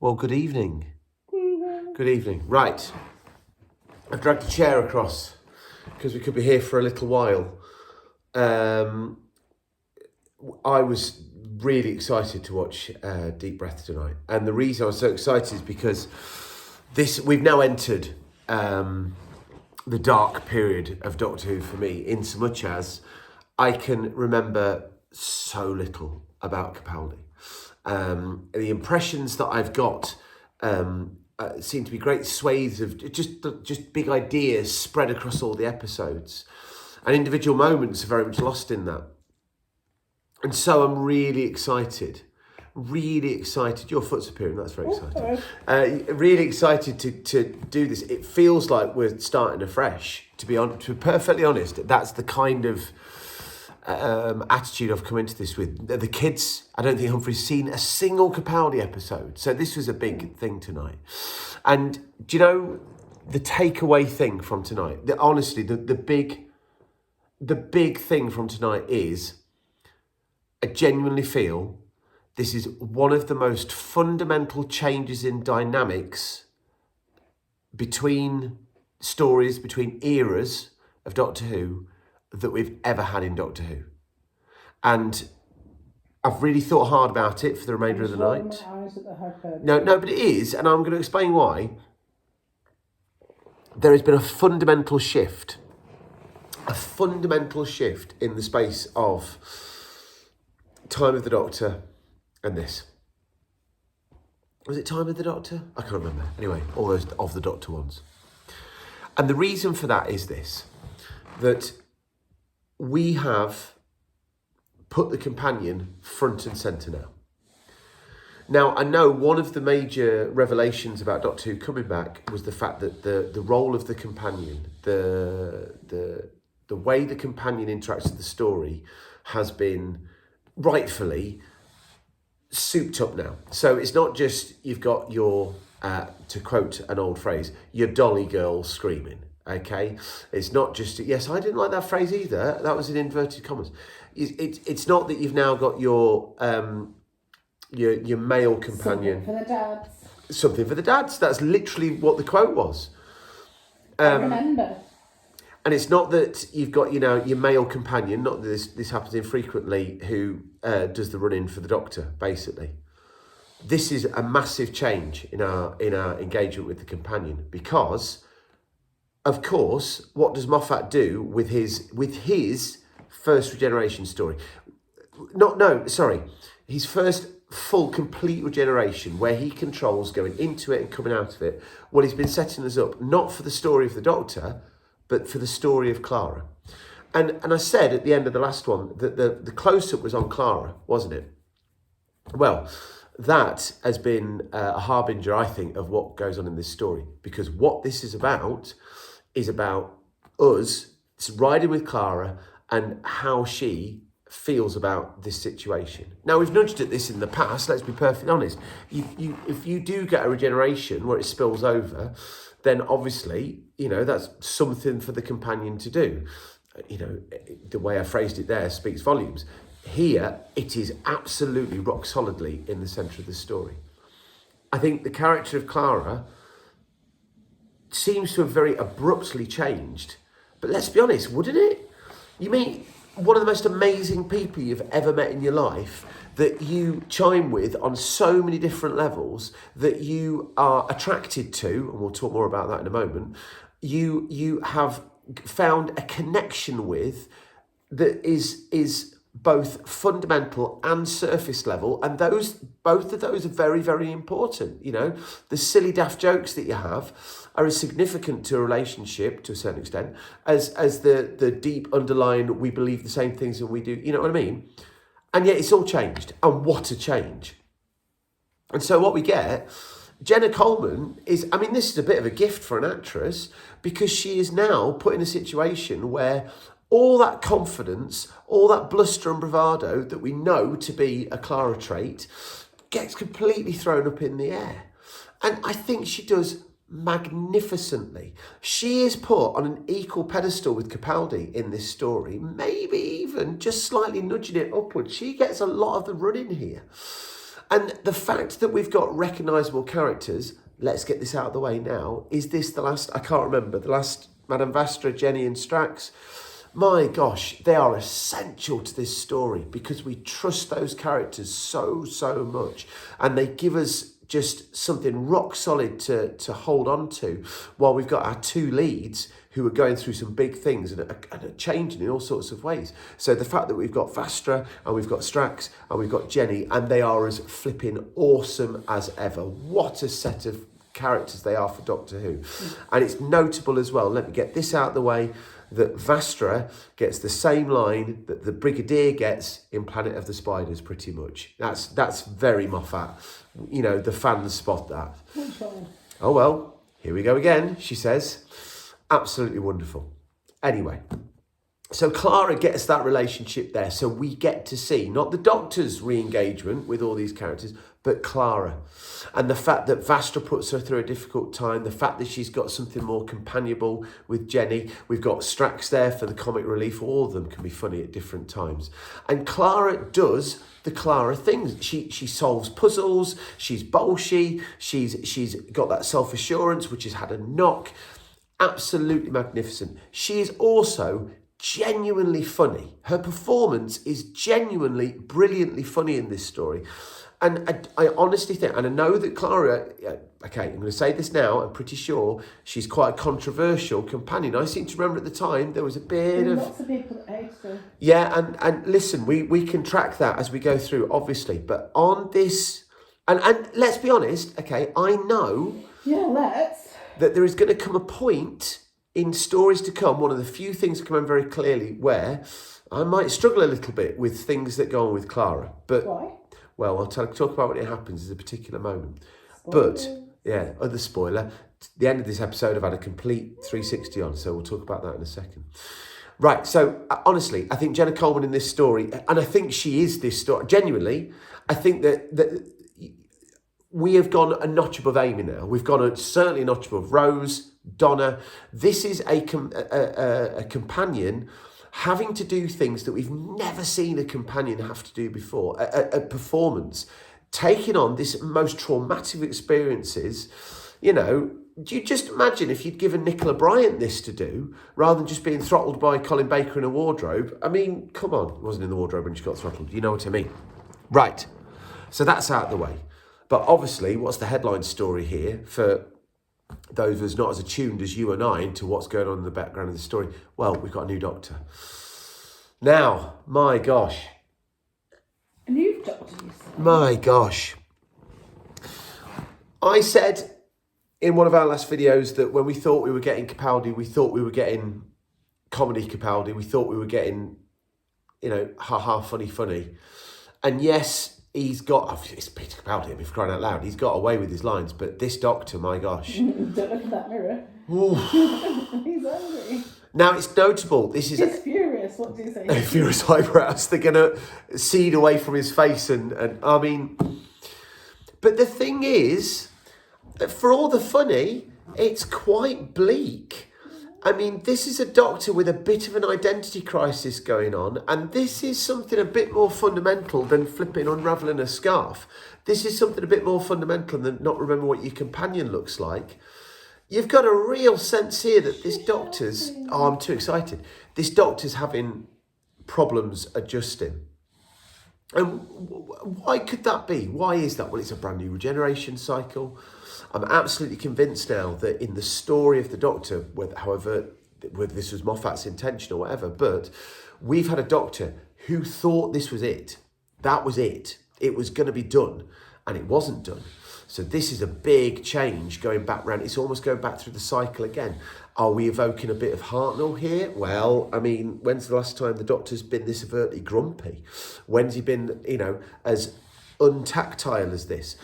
Well, good evening. Good evening. Right. I've dragged a chair across because we could be here for a little while. I was really excited to watch Deep Breath tonight. And the reason I was so excited is because we've now entered the dark period of Doctor Who for me, in so much as I can remember so little about Capaldi. The impressions that I've got seem to be great swathes of just big ideas spread across all the episodes, and individual moments are very much lost in that. And so I'm really excited. Your foot's appearing, that's very exciting. Really excited to do this. It feels like we're starting afresh, to be perfectly honest. That's the kind of attitude I've come into this with. The kids, I don't think Humphrey's seen a single Capaldi episode, so this was a big thing tonight. And do you know the takeaway thing from tonight? Honestly, the big thing from tonight is I genuinely feel this is one of the most fundamental changes in dynamics between stories, between eras of Doctor Who that we've ever had in Doctor Who. And I've really thought hard about it for the remainder of the night. No, but it is, and I'm going to explain why. There has been a fundamental shift in the space of Time of the Doctor and this. Was it Time of the Doctor? I can't remember. Anyway, all those of the Doctor ones. And the reason for that is this, that we have put the companion front and centre now. Now, I know one of the major revelations about Doctor Who coming back was the fact that the role of the companion, the way the companion interacts with the story has been rightfully souped up now. So it's not just you've got your, to quote an old phrase, your dolly girl screaming. Okay, it's not just, yes, I didn't like that phrase either. That was in inverted commas. It's not that you've now got your male companion. Something for the dads. Something for the dads. That's literally what the quote was. I remember. And it's not that you've got, your male companion, not that this happens infrequently, who does the run-in for the Doctor, basically. This is a massive change in our engagement with the companion, because of course, what does Moffat do with his first regeneration story? His first full, complete regeneration, where he controls going into it and coming out of it. Well, he's been setting us up, not for the story of the Doctor, but for the story of Clara. And I said at the end of the last one that the close-up was on Clara, wasn't it? Well, that has been a harbinger, I think, of what goes on in this story, because what this is about us riding with Clara and how she feels about this situation. Now, we've nudged at this in the past, let's be perfectly honest. If you do get a regeneration where it spills over, then obviously, that's something for the companion to do. The way I phrased it there speaks volumes. Here, it is absolutely rock solidly in the centre of the story. I think the character of Clara seems to have very abruptly changed. But let's be honest, wouldn't it? You meet one of the most amazing people you've ever met in your life, that you chime with on so many different levels, that you are attracted to, and we'll talk more about that in a moment, you have found a connection with that is both fundamental and surface level, and both of those are very, very important. The silly daft jokes that you have are as significant to a relationship, to a certain extent, as the deep underlying, we believe the same things and we do, you know what I mean? And yet it's all changed, and what a change. And so what we get, Jenna Coleman is, this is a bit of a gift for an actress, because she is now put in a situation where all that confidence, all that bluster and bravado that we know to be a Clara trait gets completely thrown up in the air. And I think she does magnificently. She is put on an equal pedestal with Capaldi in this story, maybe even just slightly nudging it upwards. She gets a lot of the run in here. And the fact that we've got recognisable characters, let's get this out of the way now, is this the last, I can't remember, the last Madame Vastra, Jenny and Strax? My gosh, they are essential to this story because we trust those characters so much, and they give us just something rock solid to hold on to while we've got our two leads who are going through some big things and are changing in all sorts of ways. So the fact that we've got Vastra and we've got Strax and we've got Jenny, and they are as flipping awesome as ever. What a set of characters they are for Doctor Who. And it's notable as well, let me get this out of the way, that Vastra gets the same line that the Brigadier gets in Planet of the Spiders, pretty much. That's very Moffat. You know, the fans spot that. Oh, well, here we go again, she says. Absolutely wonderful. Anyway, so Clara gets that relationship there. So we get to see not the Doctor's re-engagement with all these characters, but Clara. And the fact that Vastra puts her through a difficult time, the fact that she's got something more companionable with Jenny. We've got Strax there for the comic relief. All of them can be funny at different times. And Clara does the Clara things. She solves puzzles, she's bolshy, she's got that self-assurance, which has had a knock. Absolutely magnificent. She is also genuinely funny. Her performance is genuinely, brilliantly funny in this story. And I honestly think, and I know that Clara, okay, I'm going to say this now, I'm pretty sure she's quite a controversial companion. I seem to remember at the time there was a bit of... Lots of people that hate her. Yeah, and listen, we can track that as we go through, obviously. But on this, and let's be honest, okay, I know... Yeah, let's... that there is going to come a point in stories to come, one of the few things that come in very clearly, where I might struggle a little bit with things that go on with Clara. But why? Well, I'll talk about when it happens at a particular moment. Spoilers. But, yeah, other spoiler. The end of this episode, I've had a complete 360 on, so we'll talk about that in a second. Right, so honestly, I think Jenna Coleman in this story, and I think she is this story, genuinely, I think that we have gone a notch above Amy now. We've gone certainly a notch above Rose, Donna. This is a companion having to do things that we've never seen a companion have to do before. A performance, taking on this most traumatic experiences. You know, do you just imagine if you'd given Nicola Bryant this to do, rather than just being throttled by Colin Baker in a wardrobe? I mean, come on. It wasn't in the wardrobe when she got throttled. You know what I mean? Right. So that's out of the way. But obviously, what's the headline story here for those of us not as attuned as you and I into what's going on in the background of the story? Well, we've got a new Doctor. Now, my gosh. A new Doctor, you say? My gosh. I said in one of our last videos that when we thought we were getting Capaldi, we thought we were getting comedy Capaldi. We thought we were getting, you know, ha-ha, funny. And yes... he's got, it's Peter Capaldi, I mean, for crying out loud, he's got away with his lines, but this Doctor, my gosh. Don't look at that mirror. He's angry. Now, it's notable, this is... He's furious, what do you say? Furious eyebrows, they're going to cede away from his face, and I mean... But the thing is, that for all the funny, it's quite bleak. I mean, this is a Doctor with a bit of an identity crisis going on, and this is something a bit more fundamental than flipping unravelling a scarf. This is something a bit more fundamental than not remember what your companion looks like. You've got a real sense here that this Doctor's... Oh, I'm too excited. This Doctor's having problems adjusting. And why could that be? Why is that? Well, it's a brand new regeneration cycle. I'm absolutely convinced now that in the story of the Doctor, whether this was Moffat's intention or whatever, but we've had a Doctor who thought this was it. That was it. It was going to be done, and it wasn't done. So this is a big change going back round. It's almost going back through the cycle again. Are we evoking a bit of Hartnell here? Well, I mean, when's the last time the Doctor's been this overtly grumpy? When's he been, you know, as untactile as this?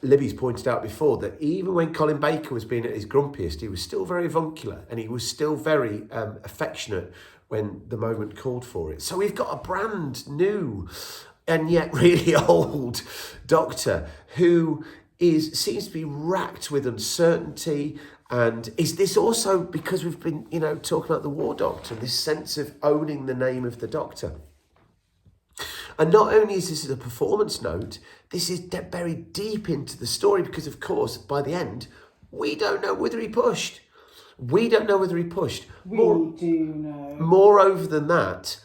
Libby's pointed out before that even when Colin Baker was being at his grumpiest, he was still very avuncular and he was still very affectionate when the moment called for it. So we've got a brand new and yet really old Doctor who seems to be racked with uncertainty. And is this also because we've been, you know, talking about the War Doctor, this sense of owning the name of the Doctor? And not only is this a performance note, this is buried deep into the story because, of course, by the end, we don't know whether he pushed. We don't know whether he pushed. We do know. Moreover than that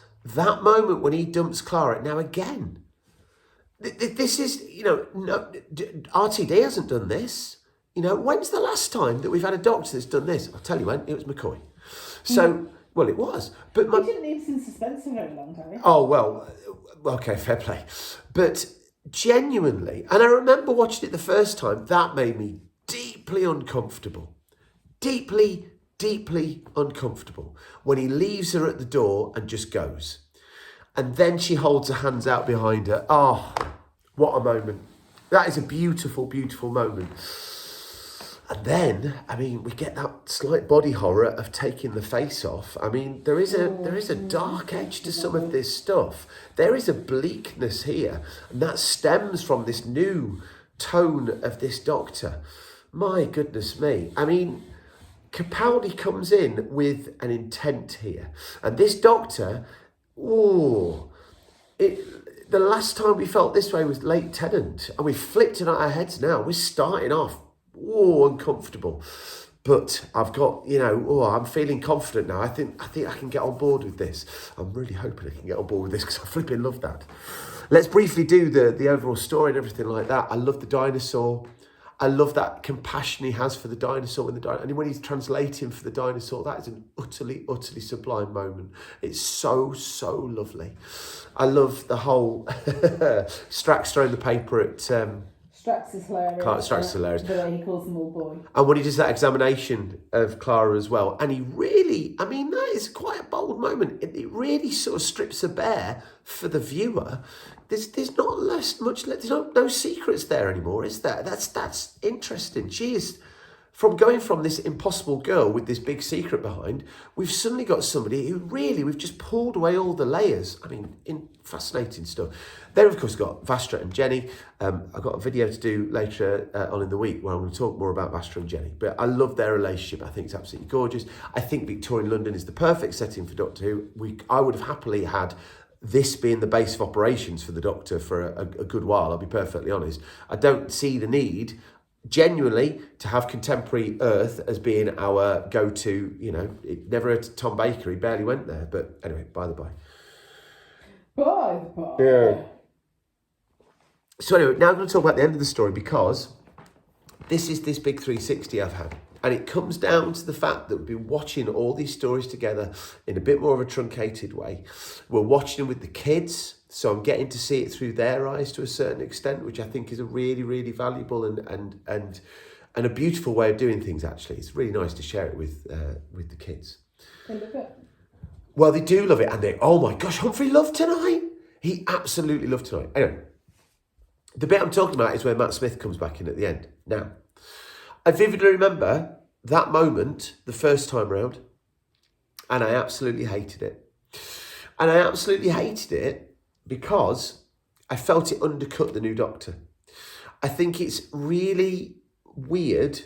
moment when he dumps Clara, now again, this is, no, RTD hasn't done this. When's the last time that we've had a doctor that's done this? I'll tell you when, it was McCoy. So, well, it was. But We didn't need some suspense for very long, Harry. Oh, well, okay, fair play. But genuinely, and I remember watching it the first time, that made me deeply uncomfortable. Deeply, deeply uncomfortable. When he leaves her at the door and just goes. And then she holds her hands out behind her. Oh, what a moment. That is a beautiful, beautiful moment. And then, we get that slight body horror of taking the face off. There is a dark edge to some of this stuff. There is a bleakness here. And that stems from this new tone of this doctor. My goodness me. Capaldi comes in with an intent here. And this doctor, the last time we felt this way was Late Tenant. And we flipped it on our heads now. We're starting off, uncomfortable. But I've got, I'm feeling confident now. I think I can get on board with this. I'm really hoping I can get on board with this because I flipping love that. Let's briefly do the overall story and everything like that. I love the dinosaur. I love that compassion he has for the dinosaur and when he's translating for the dinosaur, that is an utterly, utterly sublime moment. It's so, so lovely. I love the whole Strax throwing the paper at... Strax is hilarious. Strax is hilarious. The way he calls them all boy. And when he does that examination of Clara as well, and he really, that is quite a bold moment. It really sort of strips her bare for the viewer. There's not much. There's no secrets there anymore, is there? That's interesting. She is going from this impossible girl with this big secret behind. We've suddenly got somebody who really we've just pulled away all the layers. Fascinating stuff. Then of course got Vastra and Jenny. I've got a video to do later on in the week where I'm going to talk more about Vastra and Jenny. But I love their relationship. I think it's absolutely gorgeous. I think Victorian London is the perfect setting for Doctor Who. I would have happily had this being the base of operations for the Doctor for a good while, I'll be perfectly honest. I don't see the need, genuinely, to have contemporary Earth as being our go-to, it never had Tom Baker, he barely went there. But anyway, by the by. Yeah. So anyway, now I'm going to talk about the end of the story because this is this big 360 I've had. And it comes down to the fact that we've been watching all these stories together in a bit more of a truncated way. We're watching them with the kids, so I'm getting to see it through their eyes to a certain extent, which I think is a really, really valuable and a beautiful way of doing things, actually. It's really nice to share it with the kids. They love it. Well, they do love it, and oh my gosh, Humphrey loved tonight. He absolutely loved tonight. Anyway, the bit I'm talking about is where Matt Smith comes back in at the end. Now, I vividly remember that moment the first time round, and I absolutely hated it. And I absolutely hated it because I felt it undercut the new Doctor. I think it's really weird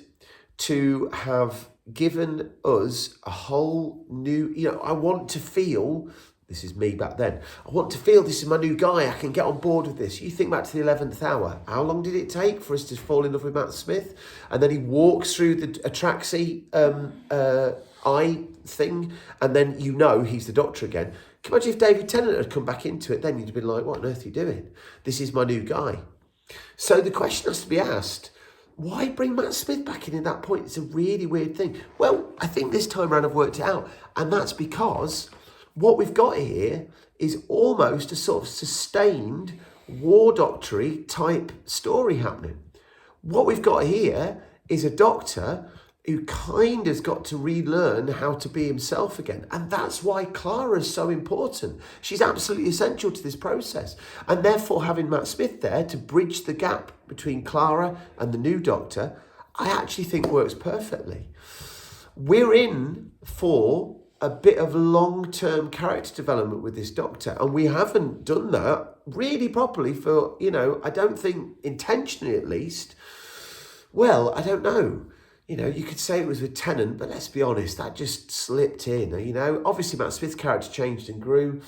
to have given us a whole new, I want to feel, this is me back then, I want to feel this is my new guy, I can get on board with this. You think back to the 11th hour, how long did it take for us to fall in love with Matt Smith? And then he walks through the Atraxi eye thing, and then he's the Doctor again. Can you imagine if David Tennant had come back into it, then you'd have been like, what on earth are you doing? This is my new guy. So the question has to be asked, why bring Matt Smith back in at that point? It's a really weird thing. Well, I think this time around I've worked it out. And that's because what we've got here is almost a sort of sustained war doctory type story happening. What we've got here is a Doctor who kind of's got to relearn how to be himself again. And that's why Clara is so important. She's absolutely essential to this process. And therefore having Matt Smith there to bridge the gap between Clara and the new Doctor, I actually think works perfectly. We're in for a bit of long-term character development with this Doctor, and we haven't done that really properly for, I don't think intentionally at least. Well, I don't know. You know, you could say it was with Tennant, but let's be honest, that just slipped in. You know, obviously Matt Smith's character changed and grew.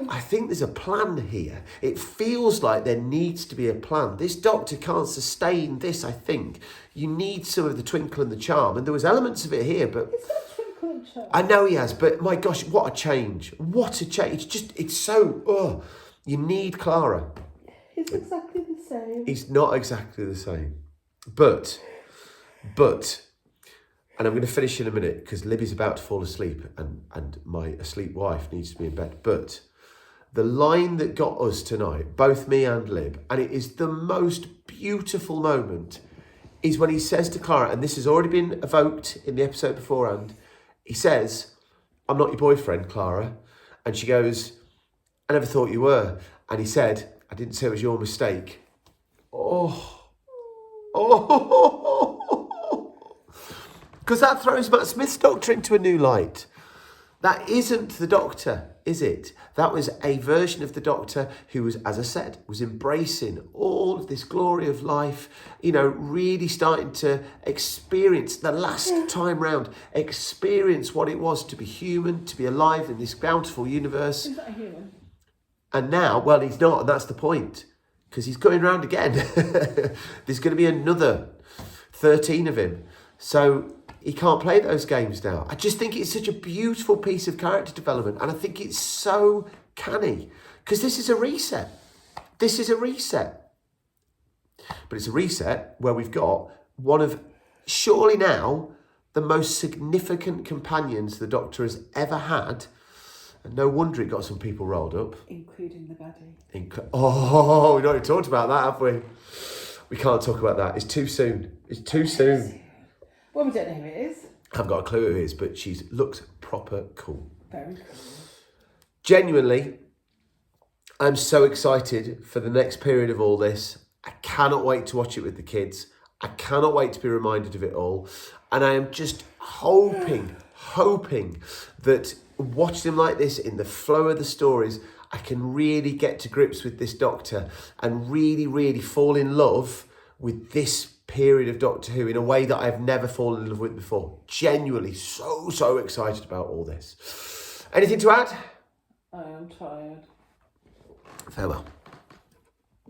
I think there's a plan here. It feels like there needs to be a plan. This Doctor can't sustain this, I think. You need some of the twinkle and the charm, and there was elements of it here, but... It's not twinkle and charm. I know he has, but my gosh, what a change. What a change. It's so... You need Clara. It's exactly the same. He's not exactly the same. But, and I'm going to finish in a minute because Libby's about to fall asleep and my asleep wife needs to be in bed. But the line that got us tonight, both me and Lib, and it is the most beautiful moment, is when he says to Clara, and this has already been evoked in the episode beforehand, he says, "I'm not your boyfriend, Clara." And she goes, "I never thought you were." And he said, "I didn't say it was your mistake." Because that throws Matt Smith's Doctor into a new light. That isn't the Doctor, is it? That was a version of the Doctor who was, as I said, was embracing all of this glory of life, you know, really starting to experience the last time round, experience what it was to be human, to be alive in this bountiful universe. He's not a human. And now, well, he's not, and that's the point. Because he's going round again. There's going to be another 13 of him. So he can't play those games now. I just think it's such a beautiful piece of character development. And I think it's so canny. Because this is a reset. This is a reset. But it's a reset where we've got one of, surely now, the most significant companions the Doctor has ever had. And no wonder it got some people rolled up. Including the baddie. We've already talked about that, have we? We can't talk about that. It's too soon. It's too soon. Well, we don't know who it is. I haven't got a clue who it is, but she looks proper cool. Very cool. Genuinely, I'm so excited for the next period of all this. I cannot wait to watch it with the kids. I cannot wait to be reminded of it all. And I am just hoping that watching them like this in the flow of the stories, I can really get to grips with this Doctor and really, really fall in love with this period of Doctor Who in a way that I've never fallen in love with before. Genuinely so excited about all this. Anything to add? I am tired. Farewell.